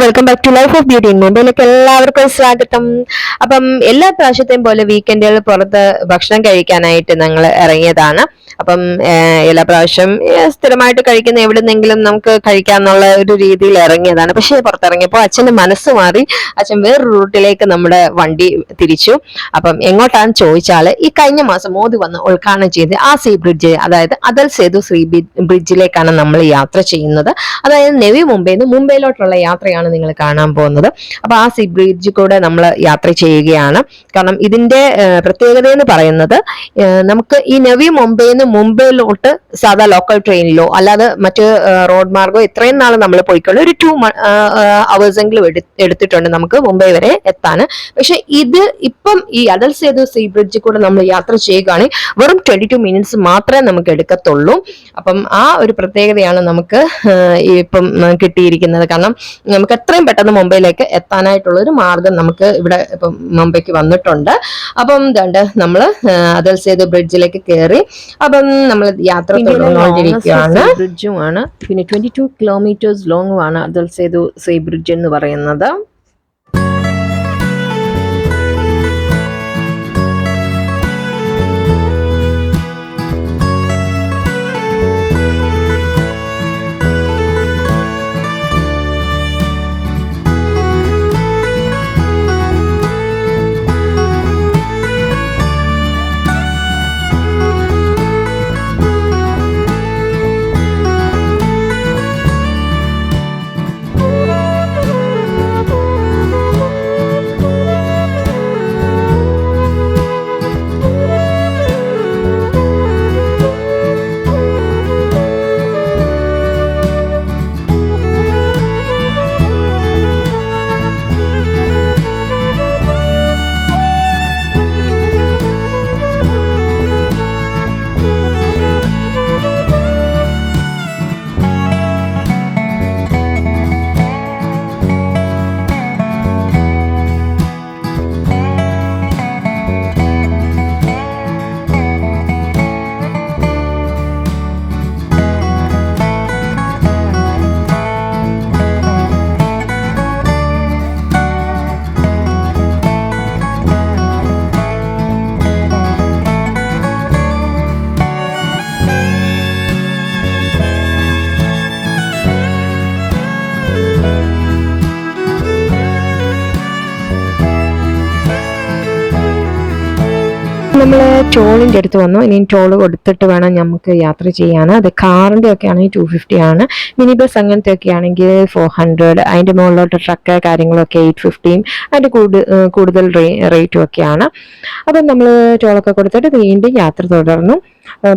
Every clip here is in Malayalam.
Welcome back to life of beauty. മുംബൈയിലേക്ക് എല്ലാവർക്കും സ്വാഗതം. അപ്പം എല്ലാ പ്രാവശ്യത്തെയും പോലെ വീക്കെൻഡുകൾ പുറത്ത് ഭക്ഷണം കഴിക്കാനായിട്ട് ഞങ്ങൾ ഇറങ്ങിയതാണ്. അപ്പം എല്ലാ പ്രാവശ്യം സ്ഥിരമായിട്ട് കഴിക്കുന്ന എവിടുന്നെങ്കിലും നമുക്ക് കഴിക്കാന്നുള്ള ഒരു രീതിയിൽ ഇറങ്ങിയതാണ്. പക്ഷേ പുറത്തിറങ്ങിയപ്പോൾ അച്ഛന്റെ മനസ്സ് മാറി. അച്ഛൻ വേറൊരു റൂട്ടിലേക്ക് നമ്മുടെ വണ്ടി തിരിച്ചു. അപ്പം എങ്ങോട്ടാന്ന് ചോദിച്ചാൽ ഈ കഴിഞ്ഞ മാസം മോദി വന്ന് ഉദ്ഘാടനം ചെയ്ത് ആ സീ ബ്രിഡ്ജ്, അതായത് അതൽ സേതു ബ്രിഡ്ജിലേക്കാണ് നമ്മൾ യാത്ര ചെയ്യുന്നത്. അതായത് നവി മുംബൈയിൽ നിന്ന് മുംബൈയിലോട്ടുള്ള യാത്രയാണ് നിങ്ങൾ കാണാൻ പോകുന്നത്. അപ്പൊ ആ സീ ബ്രിഡ്ജ് കൂടെ നമ്മൾ യാത്ര ചെയ്യുകയാണ്. കാരണം ഇതിന്റെ പ്രത്യേകത എന്ന് പറയുന്നത്, നമുക്ക് ഈ നവി മുംബൈയിൽ നിന്ന് മുംബൈയിലോട്ട് സാധാ ലോക്കൽ ട്രെയിനിലോ അല്ലാതെ മറ്റ് റോഡ് മാർഗോ ഇത്രയും നാൾ നമ്മൾ പോയിക്കൊണ്ട് ഒരു 2 hours എങ്കിലും എടുത്തിട്ടുണ്ട് നമുക്ക് മുംബൈ വരെ എത്താൻ. പക്ഷെ ഇത് ഇപ്പം ഈ അടൽ സേതു സീ ബ്രിഡ്ജിൽ കൂടെ നമ്മൾ യാത്ര ചെയ്യുകയാണെങ്കിൽ വെറും 22 minutes മാത്രമേ നമുക്ക് എടുക്കത്തുള്ളൂ. അപ്പം ആ ഒരു പ്രത്യേകതയാണ് നമുക്ക് ഇപ്പം കിട്ടിയിരിക്കുന്നത്. കാരണം നമുക്ക് എത്രയും പെട്ടെന്ന് മുംബൈയിലേക്ക് എത്താനായിട്ടുള്ള ഒരു മാർഗം നമുക്ക് ഇവിടെ ഇപ്പം മുംബൈക്ക് വന്നിട്ടുണ്ട്. അപ്പം നമ്മൾ അടൽ സേതു ബ്രിഡ്ജിലേക്ക് കയറി. അപ്പം നമ്മൾ യാത്ര തുടർന്നുകൊണ്ടിരിക്കുകയാണ്. ബ്രിഡ്ജുമാണ്, പിന്നെ 22 kilometers ലോങ്ങുമാണ് അടൽ സേതു സീ ബ്രിഡ്ജ് എന്ന് പറയുന്നത്. നമ്മൾ ടോളിൻ്റെ അടുത്ത് വന്നു. ഇനി ടോൾ കൊടുത്തിട്ട് വേണം നമുക്ക് യാത്ര ചെയ്യാൻ. അത് കാറിൻ്റെ ഒക്കെ ആണെങ്കിൽ 250 ആണ്. മിനി ബസ് അങ്ങനത്തെ ഒക്കെ ആണെങ്കിൽ 400. അതിൻ്റെ മുകളിലോട്ട് ട്രക്ക് കാര്യങ്ങളൊക്കെ 850. അതിൻ്റെ കൂടുതൽ റേറ്റും ഒക്കെയാണ്. അപ്പം നമ്മൾ ടോളൊക്കെ കൊടുത്തിട്ട് വീണ്ടും യാത്ര തുടർന്നു.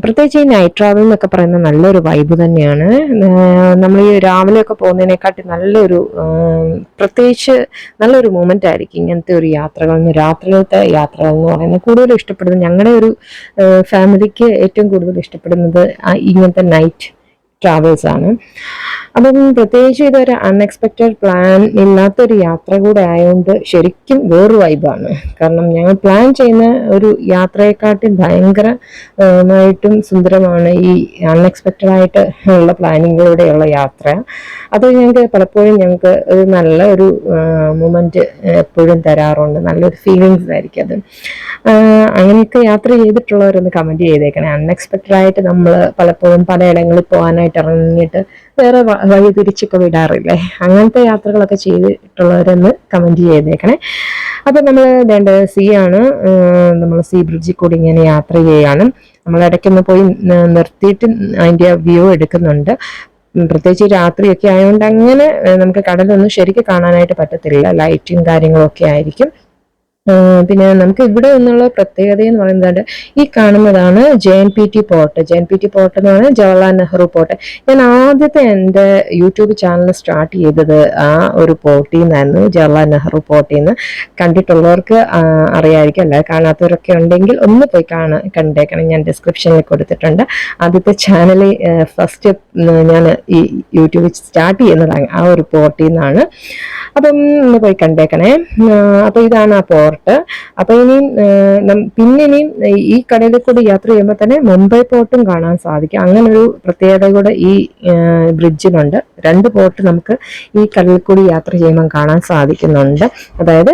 പ്രത്യേകിച്ച് ഈ നൈറ്റ് ട്രാവൽ എന്നൊക്കെ പറയുന്നത് നല്ലൊരു വൈബ് തന്നെയാണ്. നമ്മൾ ഈ രാവിലെയൊക്കെ പോകുന്നതിനെക്കാട്ടി പ്രത്യേകിച്ച് നല്ലൊരു മൊമെന്റ് ആയിരിക്കും ഇങ്ങനത്തെ ഒരു രാത്രിയിലത്തെ യാത്രകൾ എന്ന് പറയുന്നത്. കൂടുതൽ ഇഷ്ടപ്പെടുന്നത്, ഞങ്ങളുടെ ഒരു ഫാമിലിക്ക് ഏറ്റവും കൂടുതൽ ഇഷ്ടപ്പെടുന്നത് ഇങ്ങനത്തെ നൈറ്റ് ട്രാവൽസ് ആണ്. അപ്പം പ്രത്യേകിച്ച് ഇതൊരു അൺഎക്സ്പെക്റ്റഡ് പ്ലാൻ ഇല്ലാത്തൊരു യാത്ര കൂടെ ആയതുകൊണ്ട് ശരിക്കും വേറൊരു വൈബാണ്. കാരണം ഞങ്ങൾ പ്ലാൻ ചെയ്യുന്ന ഒരു യാത്രയെക്കാട്ടി ഭയങ്കരമായിട്ടും സുന്ദരമാണ് ഈ അൺഎക്സ്പെക്റ്റഡ് ആയിട്ട് ഉള്ള പ്ലാനിങ്ങിലൂടെയുള്ള യാത്ര. അത് ഞങ്ങൾക്ക് ഒരു നല്ല ഒരു മൊമെന്റ് എപ്പോഴും തരാറുണ്ട്. നല്ലൊരു ഫീലിങ്സ് ആയിരിക്കും അത്. അങ്ങനെയൊക്കെ യാത്ര ചെയ്തിട്ടുള്ളവരൊന്ന് കമന്റ് ചെയ്തേക്കണേ. അൺഎക്സ്പെക്റ്റഡ് ആയിട്ട് നമ്മൾ പലപ്പോഴും പലയിടങ്ങളിൽ പോകാനായിട്ട് ഇറങ്ങിയിട്ട് വേറെ വഴി തിരിച്ചൊക്കെ വിടാറില്ലേ, അങ്ങനത്തെ യാത്രകളൊക്കെ ചെയ്തിട്ടുള്ളവരൊന്ന് കമന്റ് ചെയ്തേക്കണേ. അപ്പൊ നമ്മൾ നമ്മൾ സീ ബ്രിഡ്ജിൽ കൂടി ഇങ്ങനെ യാത്ര ചെയ്യാണ്. നമ്മൾ ഇടയ്ക്കൊന്ന് പോയി നിർത്തിയിട്ട് അതിന്റെ വ്യൂ എടുക്കുന്നുണ്ട്. പ്രത്യേകിച്ച് രാത്രിയൊക്കെ ആയതുകൊണ്ട് അങ്ങനെ നമുക്ക് കടലൊന്നും ശരിക്കും കാണാനായിട്ട് പറ്റത്തില്ല. ലൈറ്റും കാര്യങ്ങളൊക്കെ ആയിരിക്കും. പിന്നെ നമുക്ക് ഇവിടെ നിന്നുള്ള പ്രത്യേകത എന്ന് പറയുന്നത് ഈ കാണുന്നതാണ് JNPT പോർട്ട്. JNPT പോർട്ട് എന്ന് പറഞ്ഞാൽ ജവഹർലാൽ നെഹ്റു പോർട്ട്. ഞാൻ ആദ്യത്തെ എൻ്റെ യൂട്യൂബ് ചാനൽ സ്റ്റാർട്ട് ചെയ്തത് ആ ഒരു പോർട്ടിൽ നിന്നായിരുന്നു, ജവഹർലാൽ നെഹ്റു പോർട്ടിൽ നിന്ന്. കണ്ടിട്ടുള്ളവർക്ക് അറിയായിരിക്കും, അല്ല കാണാത്തവരൊക്കെ ഉണ്ടെങ്കിൽ ഒന്ന് പോയി കണ്ടേക്കണം. ഞാൻ ഡിസ്ക്രിപ്ഷനിൽ കൊടുത്തിട്ടുണ്ട്. ആദ്യത്തെ ചാനൽ ഫസ്റ്റ് ഞാൻ ഈ യൂട്യൂബ് സ്റ്റാർട്ട് ചെയ്യുന്നതാണ് ആ ഒരു പോർട്ടിൽ നിന്നാണ്. അപ്പം ഒന്ന് പോയി കണ്ടേക്കണേ. അപ്പൊ ഇതാണ് ആ പോർട്ട്. അപ്പൊ ഇനിയും ഇനിയും ഈ കടലിൽ കൂടി യാത്ര ചെയ്യുമ്പോൾ തന്നെ മുംബൈ പോർട്ടും കാണാൻ സാധിക്കും. അങ്ങനെ ഒരു പ്രത്യേകത കൂടെ ഈ ബ്രിഡ്ജിനുണ്ട്. 2 പോർട്ട് നമുക്ക് ഈ കടലിൽ കൂടി യാത്ര ചെയ്യുമ്പോൾ കാണാൻ സാധിക്കുന്നുണ്ട്. അതായത്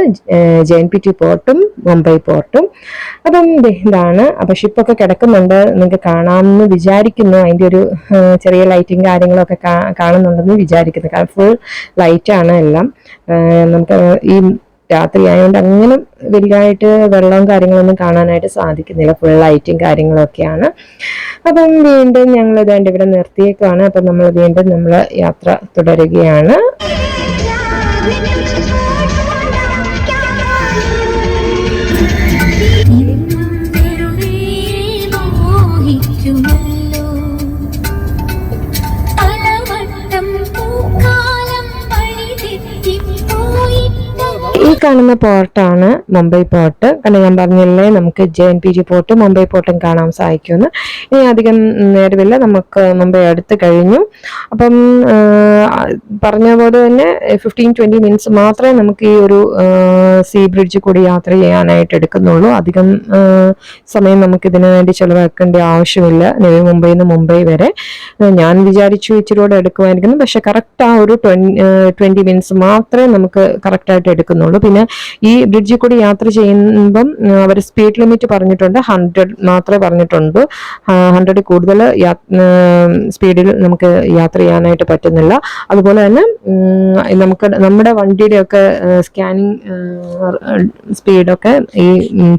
JNPT പോർട്ടും മുംബൈ പോർട്ടും. അപ്പം ഇതാണ്. അപ്പൊ ഷിപ്പൊക്കെ കിടക്കുന്നുണ്ട്, നിങ്ങൾക്ക് കാണാമെന്ന് വിചാരിക്കുന്നു. അതിന്റെ ഒരു ചെറിയ ലൈറ്റും കാര്യങ്ങളൊക്കെ കാണുന്നുണ്ടെന്ന് വിചാരിക്കുന്നു. കാരണം ഫുൾ ലൈറ്റാണ് എല്ലാം. നമുക്ക് ഈ രാത്രി ആയതുകൊണ്ട് അങ്ങനെ വലുതായിട്ട് വെള്ളവും കാര്യങ്ങളൊന്നും കാണാനായിട്ട് സാധിക്കുന്നില്ല. ഫുൾ ലൈറ്റും കാര്യങ്ങളൊക്കെയാണ്. അപ്പം വീണ്ടും ഞങ്ങൾ ഇതാണ്ട് ഇവിടെ നിർത്തിയേക്കാണ്. അപ്പം നമ്മൾ വീണ്ടും നമ്മൾ യാത്ര തുടരുകയാണ്. ഈ കാണുന്ന പോർട്ടാണ് മുംബൈ പോർട്ട്. കാരണം ഞാൻ പറഞ്ഞില്ലേ നമുക്ക് JNPT പോർട്ടും മുംബൈ പോർട്ടും കാണാൻ സാധിക്കുമെന്ന്. ഇനി അധികം നേരമില്ല, നമുക്ക് മുംബൈ അടുത്ത് കഴിഞ്ഞു. അപ്പം പറഞ്ഞ പോലെ തന്നെ 15-20 മിനിറ്റ്സ് മാത്രമേ നമുക്ക് ഈ ഒരു സീ ബ്രിഡ്ജ് കൂടി യാത്ര ചെയ്യാനായിട്ട് എടുക്കുന്നുള്ളൂ. അധികം സമയം നമുക്ക് ഇതിനു വേണ്ടി ചെലവാക്കേണ്ട ആവശ്യമില്ല. നവി മുംബൈയിൽ നിന്ന് മുംബൈ വരെ ഞാൻ വിചാരിച്ചു ഇച്ചിരി കൂടെ എടുക്കുമായിരിക്കുന്നു. പക്ഷെ കറക്റ്റ് ആ ഒരു 20 മിനിറ്റ്സ് മാത്രമേ നമുക്ക് കറക്റ്റായിട്ട് എടുക്കുന്നുള്ളൂ. പിന്നെ ഈ ബ്രിഡ്ജിൽ കൂടി യാത്ര ചെയ്യുമ്പം അവർ സ്പീഡ് ലിമിറ്റ് പറഞ്ഞിട്ടുണ്ട്, 100 മാത്രമേ പറഞ്ഞിട്ടുണ്ട്. 100 കൂടുതൽ സ്പീഡിൽ നമുക്ക് യാത്ര ചെയ്യാനായിട്ട് പറ്റുന്നില്ല. അതുപോലെ തന്നെ നമ്മുടെ വണ്ടിയുടെയൊക്കെ സ്കാനിങ് സ്പീഡൊക്കെ ഈ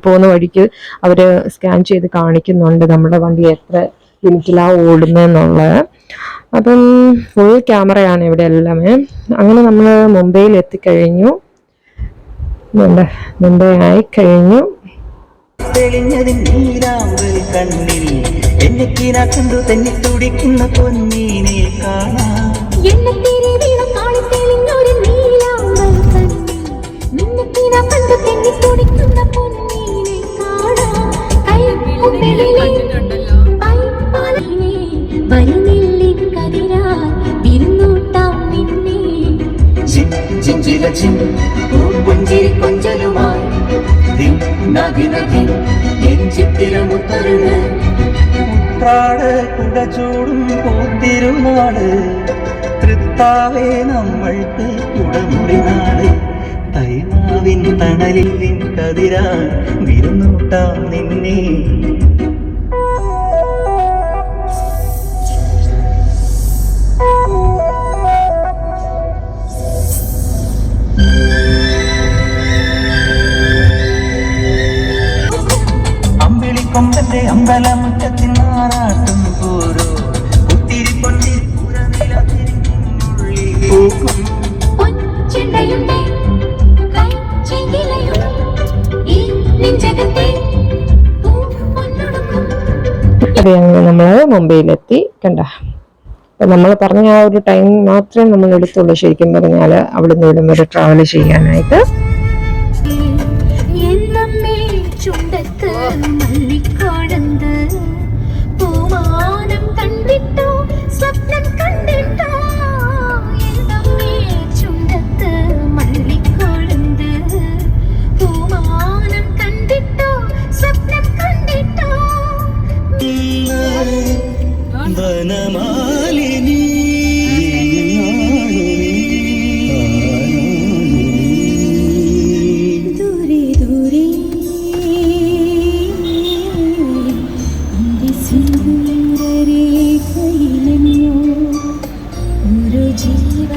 പോകുന്ന വഴിക്ക് അവർ സ്കാൻ ചെയ്ത് കാണിക്കുന്നുണ്ട് നമ്മുടെ വണ്ടി എത്ര ലിമിറ്റിലാണ് ഓടുന്നതെന്നുള്ളത്. അപ്പം ഫുൾ ക്യാമറയാണ് ഇവിടെ എല്ലാമേ. അങ്ങനെ നമ്മൾ മുംബൈയിൽ എത്തിക്കഴിഞ്ഞു. മുംബൈ ആയി കഴിഞ്ഞു. തെളിഞ്ഞതിൻ നീലാമ്പൽ കണ്ണിൽ എന്നെ കണ്ടു തന്നെ തുടിക്കുന്ന പൊന്നീനെ കാണാം. കുടചൂടും പൂത്തിരുനാട് തൃത്താവേ നമ്മൾക്ക് കുടമുറിനാട്. തൈമാവിൻ തണലിൽ നിൻ കതിരാ വിരുന്നൂട്ടാം നിന്നെ. കൊമ്പന്റെ അമ്പലമുറ്റത്തിൻ മാറാട്ടും പോരോ ഒത്തിരി പൊന്നിൽ പൂക്കും. നമ്മള് മുംബൈയിലെത്തി. കണ്ട, നമ്മൾ പറഞ്ഞ ആ ഒരു ടൈം മാത്രമേ നമ്മൾ എടുത്തുള്ളൂ ശരിക്കും പറഞ്ഞാല് അവിടുന്ന് ഇവിടം വരെ ട്രാവൽ ചെയ്യാനായിട്ട്.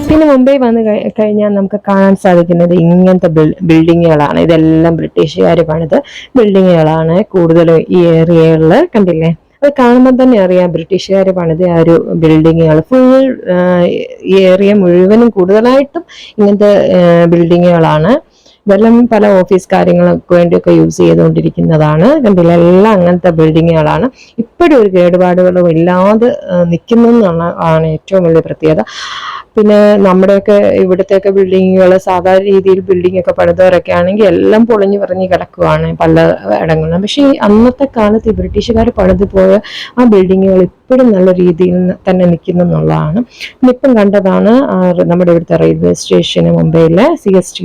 പിന്നെ മുംബൈ വന്ന് കഴിഞ്ഞാൽ നമുക്ക് കാണാൻ സാധിക്കുന്നത് ഇങ്ങനത്തെ ബിൽഡിങ്ങുകളാണ്. ഇതെല്ലാം ബ്രിട്ടീഷുകാർ പണിത് ബിൽഡിങ്ങുകളാണ് കൂടുതലും ഈ ഏരിയകളിൽ. കണ്ടില്ലേ, അത് കാണുമ്പോൾ തന്നെ അറിയാം ബ്രിട്ടീഷുകാർ പണിത ആ ഒരു ബിൽഡിങ്ങുകൾ. ഫുൾ ഈ ഏരിയ മുഴുവനും കൂടുതലായിട്ടും ഇങ്ങനത്തെ ബിൽഡിങ്ങുകളാണ്. ഇതെല്ലാം പല ഓഫീസ് കാര്യങ്ങൾക്ക് വേണ്ടിയൊക്കെ യൂസ് ചെയ്തുകൊണ്ടിരിക്കുന്നതാണ്. കണ്ടില്ല, എല്ലാം അങ്ങനത്തെ ബിൽഡിങ്ങുകളാണ്. ഇപ്പോഴും ഒരു കേടുപാടുകളും ഇല്ലാതെ നിൽക്കുന്നു എന്നാണ് ഏറ്റവും വലിയ പ്രത്യേകത. പിന്നെ നമ്മുടെയൊക്കെ ഇവിടത്തെയൊക്കെ ബിൽഡിങ്ങുകൾ സാധാരണ രീതിയിൽ ബിൽഡിംഗ് ഒക്കെ പണിതവരൊക്കെ ആണെങ്കിൽ എല്ലാം പൊളിഞ്ഞു പറഞ്ഞ് കിടക്കുവാണ് പല ഇടങ്ങളിലും. പക്ഷേ അന്നത്തെ കാലത്ത് ഈ ബ്രിട്ടീഷുകാർ പണിത് പോയ ആ ബിൽഡിങ്ങുകൾ ഇപ്പോഴും നല്ല രീതിയിൽ തന്നെ നിൽക്കുന്നു എന്നുള്ളതാണ്. ഇന്നിപ്പം കണ്ടതാണ് നമ്മുടെ ഇവിടുത്തെ റെയിൽവേ സ്റ്റേഷന് മുംബൈയിലെ CST.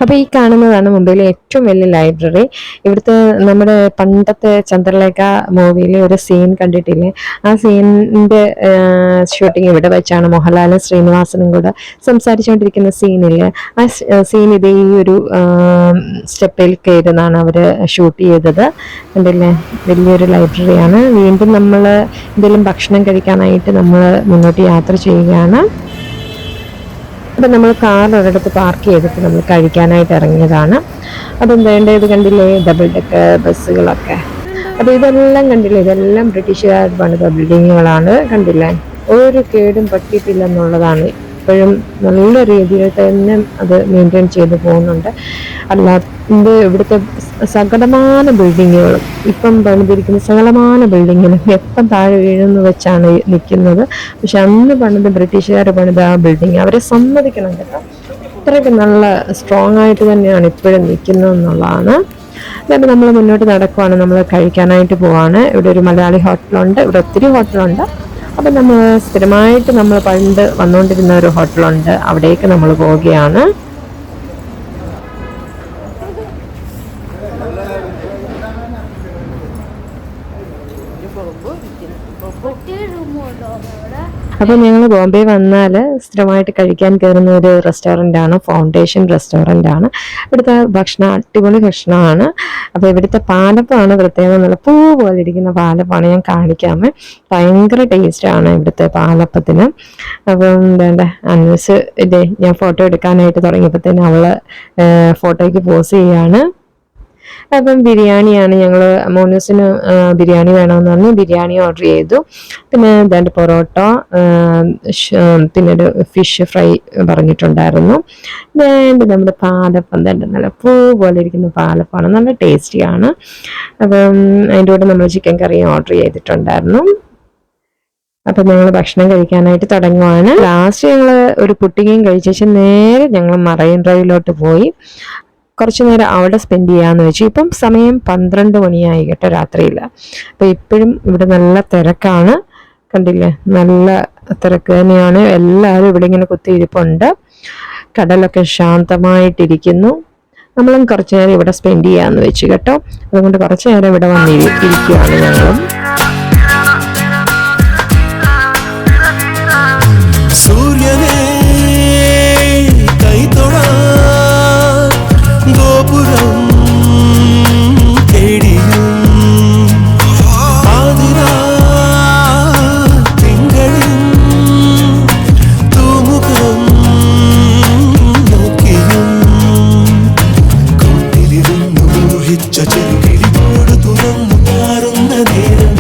അപ്പോൾ ഈ കാണുന്നതാണ് മുംബൈയിലെ ഏറ്റവും വലിയ ലൈബ്രറി. ഇവിടുത്തെ നമ്മുടെ പണ്ടത്തെ ചന്ദ്രലേഖ മൂവിയിലെ ഒരു സീൻ കണ്ടിട്ടില്ലേ? ആ സീനിന്റെ ഷൂട്ടിംഗ് ഇവിടെ വെച്ചാണ്. മോഹൻലാലും ശ്രീനിവാസനും കൂടെ സംസാരിച്ചുകൊണ്ടിരിക്കുന്ന സീനില്ലേ, ആ സീൻ ഇതേ ഈ ഒരു സ്റ്റെപ്പിൽ കയറുന്നതാണ് അവർ ഷൂട്ട് ചെയ്തത്. കണ്ടില്ലേ, വലിയൊരു ലൈബ്രറിയാണ്. വീണ്ടും നമ്മൾ എന്തെങ്കിലും ഭക്ഷണം കഴിക്കാനായിട്ട് നമ്മൾ മുന്നോട്ട് യാത്ര ചെയ്യുകയാണ്. അപ്പം നമ്മൾ കാർ ഒരിടത്ത് പാർക്ക് ചെയ്തിട്ട് നമ്മൾ കഴിക്കാനായിട്ട് ഇറങ്ങിയതാണ്. അപ്പം വേണ്ടത് കണ്ടില്ലേ, ഡബിൾ ഡെക്കർ ബസ്സുകളൊക്കെ. അപ്പോൾ ഇതെല്ലാം കണ്ടില്ലേ, ഇതെല്ലാം ബ്രിട്ടീഷുകാർ പണിത ബിൽഡിങ്ങുകളാണ്. കണ്ടില്ലേ, ഒരു കേടും പറ്റിയിട്ടില്ലെന്നുള്ളതാണ്. ഇപ്പോഴും നല്ല രീതിയിൽ തന്നെ അത് മെയിൻറ്റെയിൻ ചെയ്ത് പോകുന്നുണ്ട്. അല്ലാതെ ഇവിടുത്തെ സകലമാന ബിൽഡിങ്ങുകളും ഇപ്പം പണിതിരിക്കുന്ന സകലമാന ബിൽഡിങ്ങിലും എപ്പം താഴെ വീഴുന്നു വെച്ചാണ് നിൽക്കുന്നത്. പക്ഷെ അന്ന് പണിത് ബ്രിട്ടീഷുകാർ പണിത ആ ബിൽഡിങ് അവരെ സമ്മതിക്കണം കേട്ടോ. അത്രയ്ക്ക് നല്ല സ്ട്രോങ് ആയിട്ട് തന്നെയാണ് ഇപ്പോഴും നിൽക്കുന്നത് എന്നുള്ളതാണ്. എന്നിട്ട് നമ്മൾ മുന്നോട്ട് നടക്കുവാണ്, നമ്മൾ കഴിക്കാനായിട്ട് പോവാണ്. ഇവിടെ ഒരു മലയാളി ഹോട്ടലുണ്ട്, ഇവിടെ ഒത്തിരി ഹോട്ടലുണ്ട്. അപ്പം നമ്മൾ സ്ഥിരമായിട്ട് നമ്മൾ പണ്ട് വന്നുകൊണ്ടിരുന്ന ഒരു ഹോട്ടലുണ്ട്, അവിടേക്ക് നമ്മൾ പോവുകയാണ്. അപ്പോൾ ഞങ്ങൾ ബോംബെ വന്നാൽ സ്ഥിരമായിട്ട് കഴിക്കാൻ കയറുന്ന ഒരു റെസ്റ്റോറൻ്റാണ് ഫൗണ്ടേഷൻ റെസ്റ്റോറൻ്റാണ്. ഇവിടുത്തെ ഭക്ഷണം അടിപൊളി ഭക്ഷണമാണ്. അപ്പോൾ ഇവിടുത്തെ പാലപ്പമാണ് പ്രത്യേകം. നല്ല പൂ പോലെ ഇരിക്കുന്ന പാലപ്പമാണ്, ഞാൻ കാണിക്കാമേ. ഭയങ്കര ടേസ്റ്റാണ് ഇവിടുത്തെ പാലപ്പത്തിന്. അപ്പം വേണ്ട അന്വേഷിച്ച് ഇല്ലേ, ഞാൻ ഫോട്ടോ എടുക്കാനായിട്ട് തുടങ്ങിയപ്പോഴത്തേനും അവൾ ഫോട്ടോയ്ക്ക് പോസ് ചെയ്യാണ്. അപ്പം ബിരിയാണിയാണ്, ഞങ്ങൾ മോനൂസിന് ബിരിയാണി വേണമെന്ന് പറഞ്ഞ് ബിരിയാണി ഓർഡർ ചെയ്തു. പിന്നെ രണ്ട് പൊറോട്ട, പിന്നെ ഒരു ഫിഷ് ഫ്രൈ പറഞ്ഞിട്ടുണ്ടായിരുന്നു. നമ്മുടെ പാലപ്പം തന്നെ നല്ല പൂ പോലെ ഇരിക്കുന്ന പാലപ്പമാണ്, നല്ല ടേസ്റ്റിയാണ്. അപ്പം അതിൻ്റെ കൂടെ നമ്മൾ ചിക്കൻ കറിയും ഓർഡർ ചെയ്തിട്ടുണ്ടായിരുന്നു. അപ്പം ഞങ്ങൾ ഭക്ഷണം കഴിക്കാനായിട്ട് തുടങ്ങുവാണ്. ലാസ്റ്റ് ഞങ്ങൾ ഒരു പുട്ടിങ്ങയും കഴിച്ച ശേഷം നേരെ ഞങ്ങൾ മറൈൻ ഡ്രൈവിലോട്ട് പോയി. കുറച്ച് നേരം അവിടെ സ്പെൻഡ് ചെയ്യാമെന്ന് വെച്ചു. ഇപ്പം സമയം 12 മണിയായി കേട്ടോ, രാത്രിയിൽ. അപ്പം ഇപ്പോഴും ഇവിടെ നല്ല തിരക്കാണ്. കണ്ടില്ലേ, നല്ല തിരക്ക് തന്നെയാണ്. എല്ലാവരും ഇവിടെ ഇങ്ങനെ കുത്തിയിരിപ്പുണ്ട്. കടലൊക്കെ ശാന്തമായിട്ടിരിക്കുന്നു. നമ്മളും കുറച്ച് നേരം ഇവിടെ സ്പെൻഡ് ചെയ്യാമെന്ന് വെച്ചു കേട്ടോ. അതുകൊണ്ട് കുറച്ച് നേരം ഇവിടെ വന്നിരിക്കുകയാണ് ഞങ്ങളും. ചെറുകിളിയോട് തുറന്നു മാറുന്ന നേരം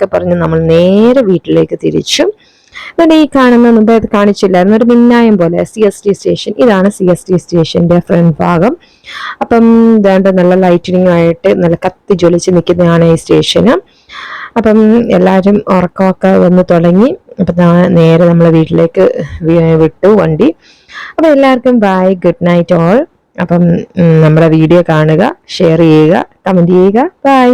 എന്നൊക്കെ പറഞ്ഞ് നമ്മൾ നേരെ വീട്ടിലേക്ക് തിരിച്ചു. എന്നിട്ട് ഈ കാണുന്ന മുമ്പേ അത് കാണിച്ചില്ലായിരുന്നു, ഒരു മിന്നായം പോലെ CST സ്റ്റേഷൻ. ഇതാണ് CST സ്റ്റേഷന്റെ ഫ്രണ്ട് ഭാഗം. അപ്പം ഇതാണ്ട് നല്ല ലൈറ്റിനിങ് ആയിട്ട് നല്ല കത്തി ജ്വലിച്ച് നിൽക്കുന്നതാണ് ഈ സ്റ്റേഷന്. അപ്പം എല്ലാവരും ഉറക്കമൊക്കെ വന്ന് തുടങ്ങി. അപ്പം നേരെ നമ്മളെ വീട്ടിലേക്ക് വിട്ടു വണ്ടി. അപ്പം എല്ലാവർക്കും ബൈ, ഗുഡ് നൈറ്റ് ഓൾ. അപ്പം നമ്മുടെ വീഡിയോ കാണുക, ഷെയർ ചെയ്യുക, കമന്റ് ചെയ്യുക. ബൈ.